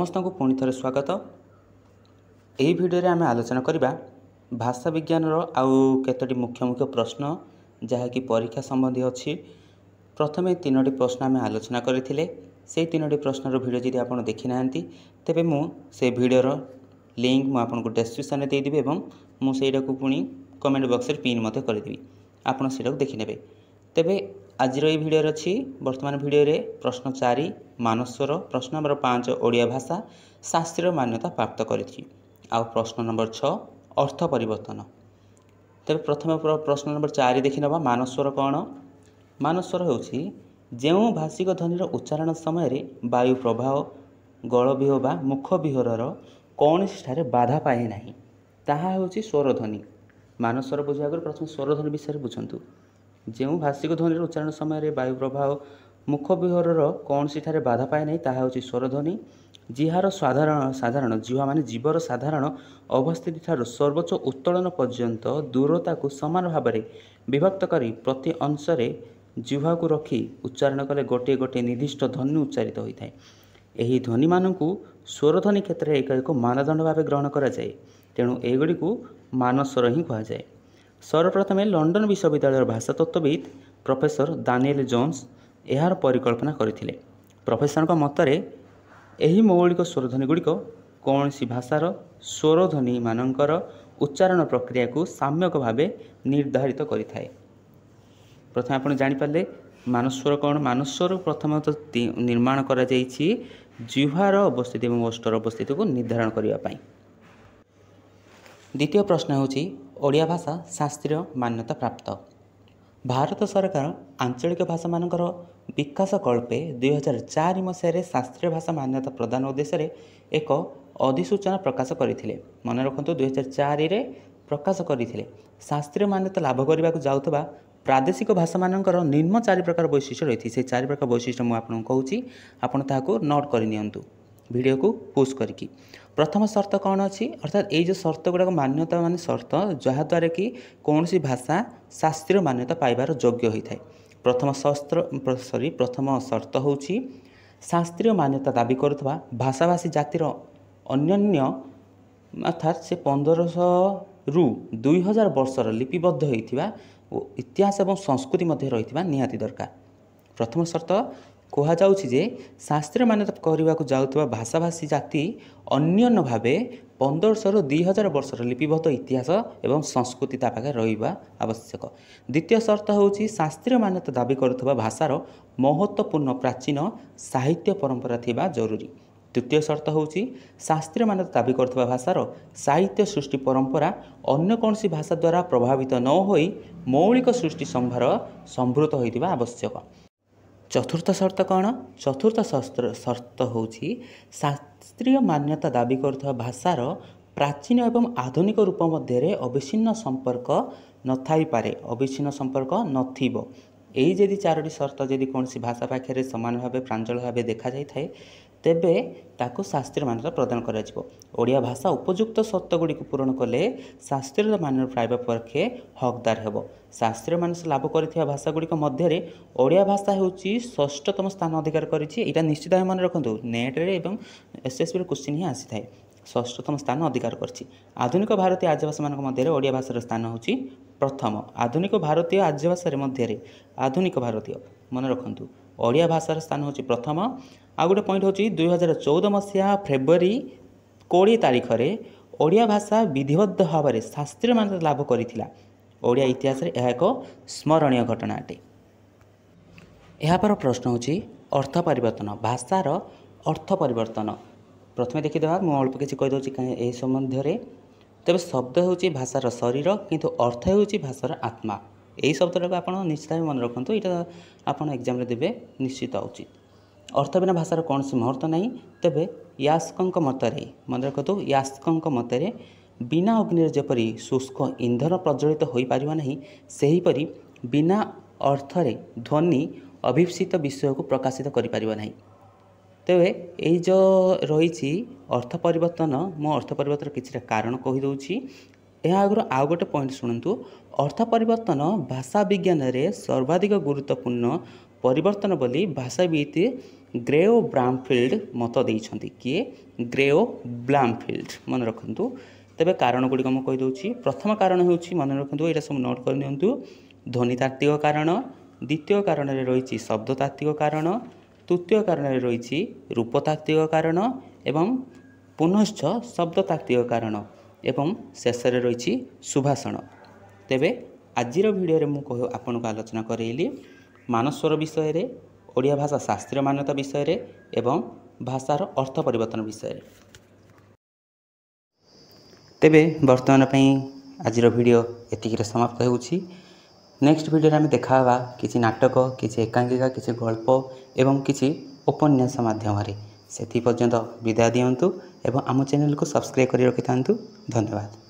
समस्त को पुणी थे स्वागत। यही भिडियो आम आलोचना करवा भाषा विज्ञान आउ केतोटी मुख्य मुख्य प्रश्न जहाँकि परीक्षा संबंधी अच्छी। प्रथम 3टी प्रश्न आम आलोचना करते से 3टी प्रश्नर भिडियो जब आप देखी ना तेरे मुझे भिडियोर लिंक मुझे डेस्क्रिप्शन में देदेवी और मुझे पुणी कमेंट बॉक्स में पिन करदेवी आपड़ से देखने। तेबे आज ये भिडियो अच्छी वर्तमान भिडियो रे प्रश्न 4 मानस्वर, प्रश्न नंबर 5 ओडिया भाषा शास्त्रीय मान्यता प्राप्त करी आउ प्रश्न नंबर 6 अर्थ परिवर्तन। तेबे प्रथम प्रश्न नंबर 4 देखि नबा मानस्वर कौन। मानस्वर होछि जेउ भाषिक ध्वनिर उच्चारण समय वायु प्रभाव गलविह बा मुख विहरर कौनसी ठारे बाधा पाए नाही ताहा होछि स्वर ध्वनि। मानस्वर बुझा आगे प्रथम स्वर ध्वनि विषय बुझंतु। जो भाषिक ध्वनि उच्चारण समय वायु प्रभाव मुख विहरर कौन सी ठारे बाधा पाए नहीं ताहा होछि स्वर ध्वनि। जिहार साधारण जिहा माने जीवर साधारण अवस्थिति ठार सर्वोच्च उत्तोलन पर्यंत दूरता को समान भाव में विभक्त करी प्रति अंशरे जिह्वा को रखी उच्चारण कले गोटे गोटे निर्दिष्ट ध्वनि उच्चारित होता है। यही ध्वनि मानू स्वर ध्वनि क्षेत्र में एक मानदंड भाव ग्रहण करा जाए, तेणु एगुड़ी को मानस्वर ही कहा जाए। सर्वप्रथमे लंडन विश्वविद्यालय भाषा तत्वविद प्रोफेसर दानिएल जोन्स यार परिकल्पना करथिले। प्रोफेसर मतरे यही मौलिक स्वरध्वनि गुड़िक कौन सी भाषार स्वरध्वनि मानकर उच्चारण प्रक्रिया को साम्यक भाव निर्धारित करिथाए। प्रथम आप जानीपारे मानस्वर कौन। मानस्वर प्रथमतः निर्माण करा जाइछि जिह्वार अवस्थिति और ओष्ठर अवस्थिति को निर्धारण करने। द्वितीय प्रश्न होछि ओडिया भाषा शास्त्रीय मान्यता प्राप्त। भारत सरकार आंचलिक भाषा मानकर विकास कल्पे 2004 मसीह शास्त्रीय भाषा मान्यता प्रदान उद्देश्य एक अधिसूचना प्रकाश करथिले। मन रखंतु 2004 रे प्रकाश करथिले। शास्त्रीय मान्यता लाभ करने को जाउतबा प्रादेशिक भाषा मानकर निम्न 4 प्रकार वैशिष्ट्य रही। से 4 प्रकार वैशिष्ट्य मुझे आपको कहूँ, आपड़ ताको नोट करनियंतु वीडियो को पुश करके। प्रथम शर्त कौन अच्छी अर्थात ये जो शर्त गुड़ाक मान्यता मान शर्त जहाद्वारा कि कौन सी भाषा शास्त्रीय मान्यता पाइबार योग्य होता है। प्रथम शर्त होची शास्त्रीय मान्यता दाबी करुवा भाषाभाषी जातिर अन्योन्य अर्थात से 1500 रु 2000 वर्षर लिपिबद्ध होता इतिहास और संस्कृति मध्य रही निहाती दरकार। प्रथम शर्त कह जे शास्त्रीय मान्यता करने को जाउतबा भाषाभाषी जाति अन्योन्य भाव 1500 रु 2000 वर्षर लिपिबद्ध इतिहास एवं संस्कृति ता पाखे रहिबा आवश्यक। द्वितीय शर्त होची शास्त्रीय मान्यता दाबी करुवा भाषार महत्वपूर्ण प्राचीन साहित्य परंपरा थिबा जरूरी। तृतीय शर्त होची शास्त्रीय मान्यता दाबी करुवा भाषार साहित्य सृष्टि परंपरा अन्य कौन सी भाषा द्वारा प्रभावित न होई मौलिक सृष्टि संभार संभृत होइतिबा आवश्यक। चतुर्थ शर्त कौन। चतुर्थ शर्त होची शास्त्रीय मान्यता दाबी करुवा भाषार प्राचीन एवं आधुनिक रूप मध्य अविच्छिन्न संपर्क न थाई पारे, अविच्छिन्न संपर्क नथिबो। यही जदि 4टी शर्त जदि कौन सी भाषा पाखे सामान भाव प्रांजल भाव देखा जाए तेबे ताको शास्त्रीय मान्यता प्रदान करा जिवो। ओडिया भाषा उपयुक्त शर्त गुड़ी पूरण कले शास्त्रीय मान्यता पाइबा पक्षे हकदार हेबो। शास्त्रीय मान्यता लाभ करिथिबा भाषा गुड़िक मध्य ओडिया भाषा होची 6ष्ठतम स्थान अधिकार करिछि। एटा निश्चित भाव मन रखंतु नेट रे एवं एसएसबी क्वेश्चन ही आसी थाए। 6ष्ठतम स्थान अधिकार करछि। आधुनिक भारतीय आर्य भाषा मानक मध्य ओडिया भाषार स्थान होची प्रथम। आधुनिक भारतीय आर्य भाषा मध्य आधुनिक भारतीय मन रखंतु ओडिया भाषार स्थान होची प्रथम। आ गोटे पॉइंट होची 2014 मसीहा फेब्रुआरी 20 तारीख रे ओडिया भाषा विधिबद्ध भाव में शास्त्रीय मान्यता लाभ करिथिला। ओडिया इतिहास रे यह एक स्मरणीय घटना अटे। यहाँ पर प्रश्न होची अर्थ परिवर्तन। भाषार अर्थ परिवर्तन प्रथमे देखीदेवा मुझे अल्प किसी कहीदे कहीं संबंध में। तेज शब्द होची भाषार शरीर किंतु अर्थ होची भाषार आत्मा। यही शब्दटा आप निश्चित मन रखु, यहाँ आप एग्जाम देवे निश्चित उचित। अर्थ बिना भाषार कौन सी मुहूर्त नहीं। तेबे यास्कंक मतरे मन रखु, यास्कंक मतरे बिना अग्नि जेपरी शुष्क इंधन प्रज्वलित हो पारिबा नहीं सेहीपरि बिना अर्थरे ध्वनि अभिप्सित विषय को प्रकाशित करि पारिबा नहीं। तेबे यही जो रही अर्थ परिवर्तन मो अर्थ परिवर्तन किसी कारण कहीदे। यह आगे आउ गोटे पॉइंट शुणु। अर्थ परिवर्तन भाषा विज्ञान रे सर्वाधिक गुरुत्वपूर्ण परिवर्तन बोली भाषाविद ଗ୍ରେଓ ବ୍ରାମଫିଲ୍ଡ ମତ ଦେଇଛନ୍ତି। କିଏ? ଗ୍ରେଓ ବ୍ରାମଫିଲ୍ଡ। ମନେ ରଖନ୍ତୁ। ତେବେ କାରଣ ଗୁଡ଼ିକ ମୁଁ କହିଦେଉଛି। ପ୍ରଥମ କାରଣ ହେଉଛି, ମନେ ରଖନ୍ତୁ, ଏଇଟା ସବୁ ନୋଟ୍ କରିନିଅନ୍ତୁ, ଧ୍ୱନିତାତ୍ତ୍ୱିକ କାରଣ। ଦ୍ୱିତୀୟ କାରଣରେ ରହିଛି ଶବ୍ଦତାତ୍ତ୍ୱିକ କାରଣ। ତୃତୀୟ କାରଣରେ ରହିଛି ରୂପତାତ୍ତ୍ୱିକ କାରଣ ଏବଂ ପୁନଶ୍ଚ ଶବ୍ଦତାତ୍ତ୍ୱିକ କାରଣ ଏବଂ ଶେଷରେ ରହିଛି ସୁଭାଷଣ। ତେବେ ଆଜିର ଭିଡ଼ିଓରେ ମୁଁ ଆପଣଙ୍କୁ ଆଲୋଚନା କରେଇଲି ମାନସ୍ୱର ବିଷୟରେ, ଓଡ଼ିଆ ଭାଷା ଶାସ୍ତ୍ରୀୟ ମାନ୍ୟତା ବିଷୟରେ ଏବଂ ଭାଷାର ଅର୍ଥ ପରିବର୍ତ୍ତନ ବିଷୟରେ। ତେବେ ବର୍ତ୍ତମାନ ପାଇଁ ଆଜିର ଭିଡ଼ିଓ ଏତିକିରେ ସମାପ୍ତ ହେଉଛି। ନେକ୍ସଟ ଭିଡ଼ିଓରେ ଆମେ ଦେଖା ହେବା କିଛି ନାଟକ, କିଛି ଏକାଙ୍କିକା, କିଛି ଗଳ୍ପ ଏବଂ କିଛି ଉପନ୍ୟାସ ମାଧ୍ୟମରେ। ସେଥିପର୍ଯ୍ୟନ୍ତ ବିଦାୟ ଦିଅନ୍ତୁ ଏବଂ ଆମ ଚ୍ୟାନେଲକୁ ସବସ୍କ୍ରାଇବ୍ କରି ରଖିଥାନ୍ତୁ। ଧନ୍ୟବାଦ।